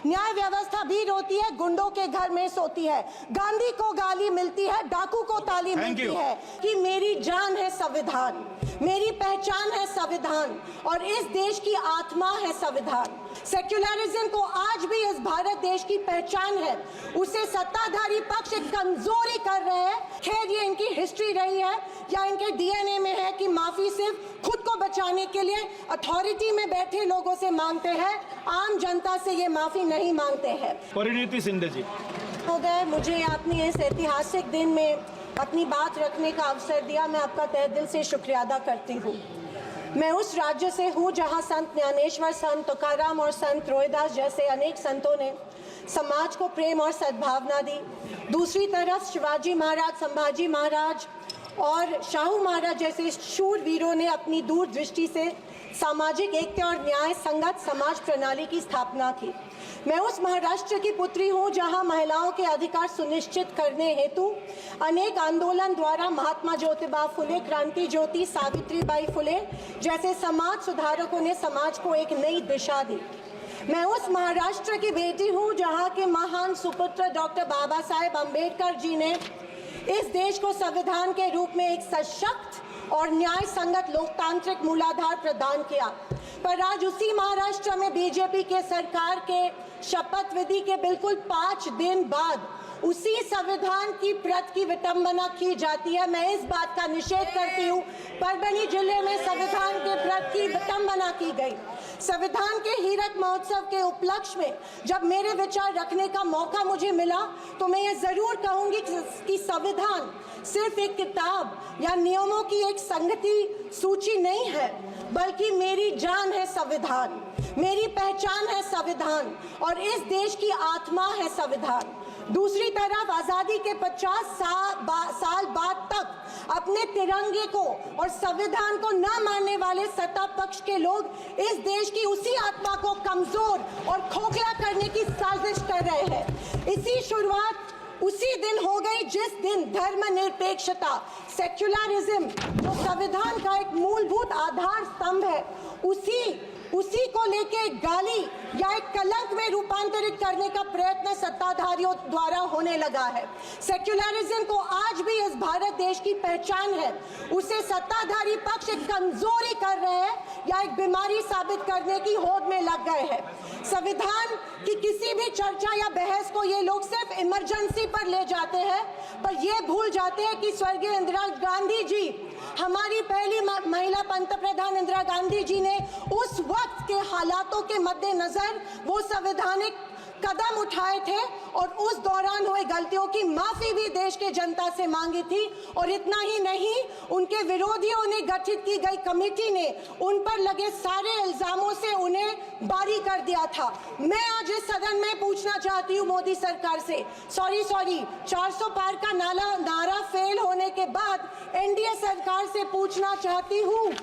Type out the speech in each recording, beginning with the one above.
न्याय व्यवस्था भी रोती है, गुंडों के घर में सोती है। गांधी को गाली मिलती है, डाकू को ताली मिलती है कि मेरी जान है संविधान, मेरी पहचान है संविधान और इस देश की आत्मा है संविधान। सेक्युलरिज्म को आज भी इस भारत देश की पहचान है, उसे सत्ताधारी पक्ष एक कमजोरी कर रहे हैं। खैर ये इनकी हिस्ट्री रही है या इनके डीएनए में है कि माफी सिर्फ खुद को बचाने के लिए अथॉरिटी में बैठे लोगों से मांगते हैं, आम जनता से ये माफी नहीं मांगते हैं। परिणीति शिंदे जी हो गए, मुझे अपनी इस ऐतिहासिक दिन में अपनी बात रखने का अवसर दिया, मैं आपका तहे दिल से शुक्रिया अदा करती हूँ। मैं उस राज्य से हूँ जहाँ संत ज्ञानेश्वर, संत तुकाराम और संत रोहिदास जैसे अनेक संतों ने समाज को प्रेम और सद्भावना दी। दूसरी तरफ शिवाजी महाराज, संभाजी महाराज और शाहू महाराज जैसे शूरवीरों ने अपनी दूरदृष्टि से सामाजिक एकता और न्याय संगत समाज प्रणाली की स्थापना की। मैं उस महाराष्ट्र की पुत्री हूँ जहाँ महिलाओं के अधिकार सुनिश्चित करने हेतु अनेक आंदोलन द्वारा महात्मा ज्योतिबा फुले, क्रांति ज्योति सावित्रीबाई फुले जैसे समाज सुधारकों ने समाज को एक नई दिशा दी। मैं उस महाराष्ट्र की बेटी हूँ जहाँ के महान सुपुत्र डॉक्टर बाबा साहेब अम्बेडकर जी ने इस देश को संविधान के रूप में एक सशक्त और न्याय संगत लोकतांत्रिक मूलाधार प्रदान किया। पर आज उसी महाराष्ट्र में बीजेपी के सरकार के शपथ विधि के बिल्कुल 5 दिन बाद उसी संविधान की प्रत की विटंबना की जाती है। मैं इस बात का निषेध करती हूँ। परभणी जिले में संविधान के प्रत की विटंबना की गई। संविधान के हीरक महोत्सव के उपलक्ष्य में जब मेरे विचार रखने का मौका मुझे मिला तो मैं ये जरूर कहूंगी कि संविधान सिर्फ एक किताब या नियमों की एक संगति सूची नहीं है, बल्कि मेरी जान है संविधान, मेरी पहचान है संविधान और इस देश की आत्मा है संविधान। दूसरी तरफ आजादी के 50 साल बाद तक अपने तिरंगे को और संविधान को न मानने वाले सत्ता पक्ष के लोग इस देश की उसी आत्मा को कमजोर और खोखला करने की साजिश कर रहे हैं। इसी शुरुआत उसी दिन हो गई जिस दिन धर्मनिरपेक्षता, सेक्युलरिज्म जो संविधान का एक मूलभूत आधार स्तंभ है, उसी को लेके गाली या एक कलंक में रूपांतरित करने का प्रयत्न सत्ताधारियों द्वारा होने लगा है। सेक्युलरिज्म को आज भी इस भारत देश की पहचान है, उसे सत्ताधारी पक्ष एक कमजोरी कर रहे हैं या एक बीमारी साबित करने की होड़ में लग गए हैं। संविधान की किसी भी चर्चा या बहस को ये लोग सिर्फ इमरजेंसी पर ले जाते हैं, पर ये भूल जाते हैं कि स्वर्गीय इंदिरा गांधी जी, हमारी पहली महिला पंतप्रधान इंदिरा गांधी जी ने उस वक्त के हालातों के मद्देनजर वो संवैधानिक कदम उठाए थे और उस दौरान हुए गलतियों की माफी भी देश के जनता से मांगी थी। और इतना ही नहीं, उनके विरोधियों ने गठित की गई कमेटी ने उन पर लगे सारे इल्जामों से उन्हें बारी कर दिया था। मैं आज इस सदन में पूछना चाहती हूँ मोदी सरकार से, सॉरी 400 पार का नारा फेल होने के बाद एनडीए सरकार से पूछना चाहती हूँ,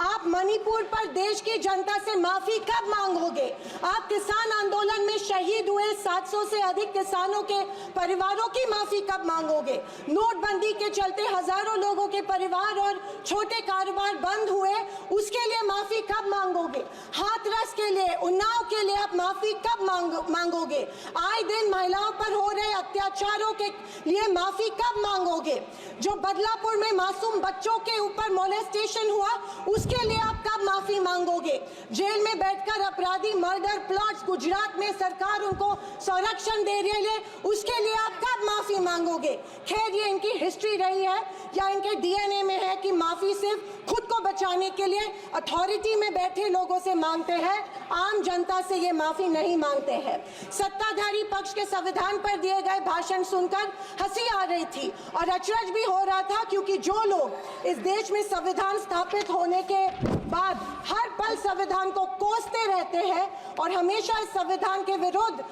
आप मणिपुर पर देश की जनता से माफी कब मांगोगे? आप किसान आंदोलन में शहीद हुए 700 से अधिक किसानों के परिवारों की माफी कब मांगोगे? नोटबंदी के चलते हजारों लोगों के परिवार और छोटे कारोबार बंद हुए, उसके लिए माफी कब मांगोगे? हाथरस के लिए, उन्नाव के लिए आप माफी कब मांगोगे? आए दिन महिलाओं पर हो रहे अत्याचारों के लिए माफी कब मांगोगे? जो बदलापुर में मासूम बच्चों के ऊपर मोलेस्टेशन हुआ, उसके लिए आप कब माफी मांगोगे? जेल में बैठकर अपराधी मर्डर प्लॉट्स गुजरात में सरकार उनको संरक्षण दे रही है, उसके लिए आप कब माफी मांगोगे? खैर ये इनकी हिस्ट्री रही है या इनके डीएनए में है कि माफी सिर्फ खुद को बचाने के लिए अथॉरिटी में बैठे लोगों से मांगते हैं, आम जनता से ये माफी नहीं मांगते हैं। सत्ताधारी पक्ष के संविधान पर दिए गए भाषण सुनकर हंसी आ रही थी और अचरज भी हो रहा था, क्योंकि जो लोग इस देश में संविधान स्थापित होने के बाद हर पल संविधान को कोसते रहते हैं और हमेशा इस संविधान के विरोधी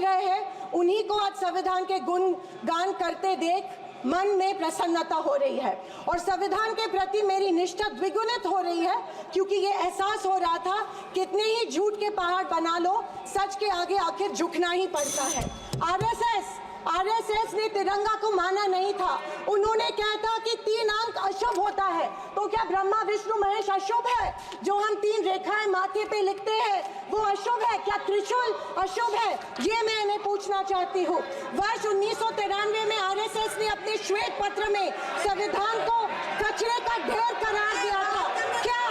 रहे हैं, उन्हीं को आज संविधान के गुणगान करते देख मन में प्रसन्नता हो रही है और संविधान के प्रति मेरी निष्ठा द्विगुणित हो रही है, क्योंकि ये एहसास हो रहा था कितने ही झूठ के पहाड़ बना लो, सच के आगे आखिर झुकना ही पड़ता है। आरएसएस आरएसएस ने तिरंगा को माना नहीं था। उन्होंने कहा था कि 3 अंक अशुभ होता है। तो क्या ब्रह्मा विष्णु महेश अशुभ है? जो हम 3 रेखाएं माथे पे लिखते हैं वो अशुभ है? क्या त्रिशूल अशुभ है? ये मैं इन्हें पूछना चाहती हूँ। वर्ष 1993 में आरएसएस ने अपने श्वेत पत्र में संविधान को कचरे का ढेर करार दिया था। क्या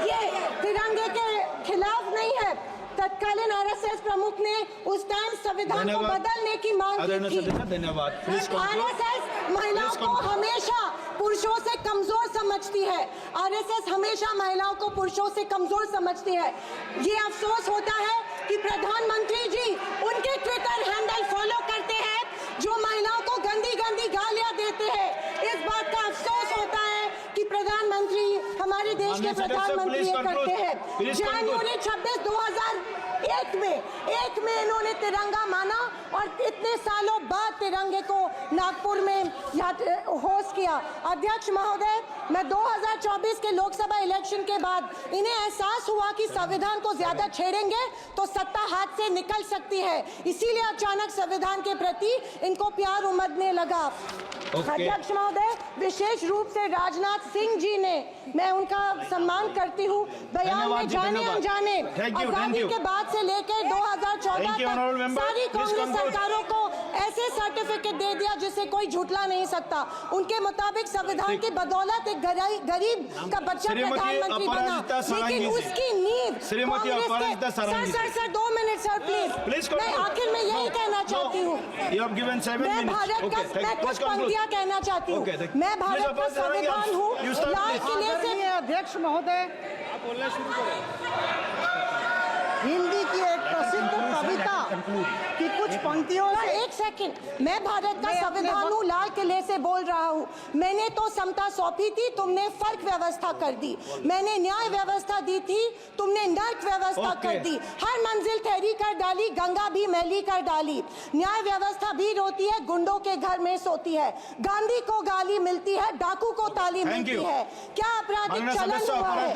ये तिरंगे के खिलाफ नहीं है? तत्कालीन आरएसएस प्रमुख ने उस टाइम संविधान को बदलने की मांग की थी। धन्यवाद। आरएसएस महिलाओं को हमेशा पुरुषों से कमजोर समझती है। आरएसएस हमेशा महिलाओं को पुरुषों से कमजोर समझती है। ये अफसोस होता है कि प्रधानमंत्री जी उनके ट्विटर हैंडल फॉलो करते हैं जो महिलाओं को गंदी गंदी गालियां देते हैं। इस बात का अफसोस होता है कि प्रधानमंत्री हमारे देश के प्रधानमंत्री ये करते हैं। जनवरी 26, 2001 में इन्होंने तिरंगा माना और इतने सालों बाद तिरंगे को नागपुर में होस्ट किया। अध्यक्ष महोदय, मैं 2024 के लोकसभा इलेक्शन के बाद इन्हें एहसास हुआ कि संविधान को ज्यादा छेड़ेंगे तो सत्ता हाथ से निकल सकती है, इसीलिए अचानक संविधान के प्रति इनको प्यार उमड़ने लगा। अध्यक्ष महोदय, विशेष रूप से राजनाथ सिंह जी ने, मैं उनका सम्मान करती हूँ, बयान में जाने अनजाने आजादी के बाद से लेकर 2014 तक सारी कांग्रेस सरकारों को ऐसे सर्टिफिकेट दे दिया जिसे कोई झुटला नहीं सकता। उनके मुताबिक संविधान की बदौलत एक गरीब का बच्चा प्रधानमंत्री बना, लेकिन उसकी नींव सर 2 मिनट सर प्लीज। मैं आखिर में यही कहना चाहती हूँ, मैं भारत का, मैं कुछ पंक्तियां कहना चाहती हूँ। मैं भारत का संविधान हूँ, लाल किले से। अध्यक्ष महोदय, हिंदी की एक प्रसिद्ध कविता की कुछ पंक्तियों से। एक सेकंड, मैं भारत का संविधान हूँ, लाल किले से बोल रहा हूँ। मैंने तो समता सौंपी थी, तुमने फर्क व्यवस्था कर दी। मैंने न्याय व्यवस्था दी थी, तुमने नर्क व्यवस्था कर दी। हर मंजिल ठहरी कर डाली, गंगा भी मैली कर डाली। न्याय व्यवस्था भी रोती है, गुंडों के घर में सोती है। गांधी को गाली मिलती है, डाकू को ताली मिलती है। क्या आपराधिक चलन हुआ है?